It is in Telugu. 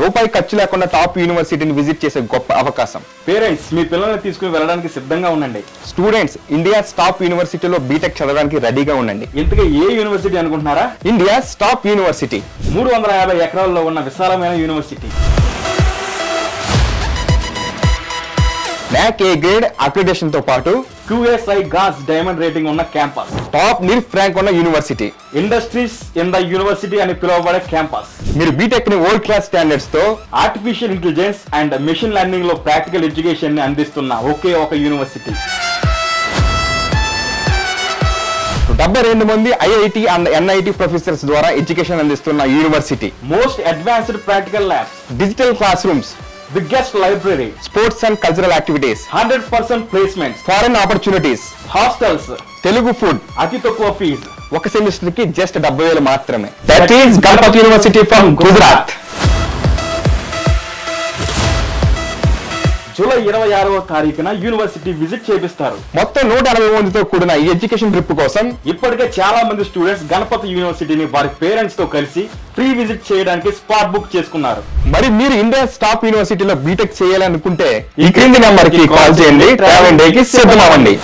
రూపాయి ఖర్చు లేకుండా టాప్ యూనివర్సిటీని విజిట్ చేసే గొప్ప అవకాశం. పేరెంట్స్ మీ పిల్లల్ని తీసుకుని వెళ్ళడానికి సిద్ధంగా ఉండండి. స్టూడెంట్స్ ఇండియా టాప్ యూనివర్సిటీలో బీటెక్ చదవడానికి రెడీగా ఉండండి. ఇంతకీ ఏ యూనివర్సిటీ అనుకుంటున్నారా? India top university. 350 ఎకరాల్లో ఉన్న విశాలమైన university. NAC A grade accreditation తో పాటు QSI GAS డైమండ్ రేటింగ్ ఉన్న క్యాంపస్. టాప్ NIRF ర్యాంక్ ఉన్న university. Industries in the university అని పిలువబడే క్యాంపస్. మీరు బీటెక్ ని వరల్డ్ క్లాస్ స్టాండర్డ్స్ తో artificial intelligence and machine learning లో ప్రాక్టికల్ ఎడ్యుకేషన్ ని అందిస్తున్న ఒకే ఒక యూనివర్సిటీ. 72 మంది IIT అండ్ NIT ప్రొఫెసర్స్ ద్వారా ఎడ్యుకేషన్ అందిస్తున్న university. Most advanced practical labs, digital classrooms, biggest library, sports and cultural activities, 100% placements, foreign opportunities, hostels, Telugu food, అతి తక్కువ ఫీజు. ఒక సెమిస్టర్ కి జస్ట్ 70,000 మాత్రమే. That is Ganapati university from Gujarat. July 26వ తారీఖున యూనివర్సిటీ విజిట్ చేపిస్తారు. మొత్తం 180 మందితో కూడిన ఈ ఎడ్యుకేషన్ ట్రిప్ కోసం ఇప్పటికే చాలా మంది స్టూడెంట్స్ గణపతి యూనివర్సిటీని వారి పేరెంట్స్ తో కలిసి ఫ్రీ విజిట్ చేయడానికి స్పాట్ బుక్ చేసుకున్నారు. మరి మీరు ఇండియా టాప్ యూనివర్సిటీలో బీటెక్ చేయాలనుకుంటే ఈ క్రింది నెంబర్ కి కాల్ చేయండి. ట్రావెల్ డే కి సిద్ధమవ్వండి.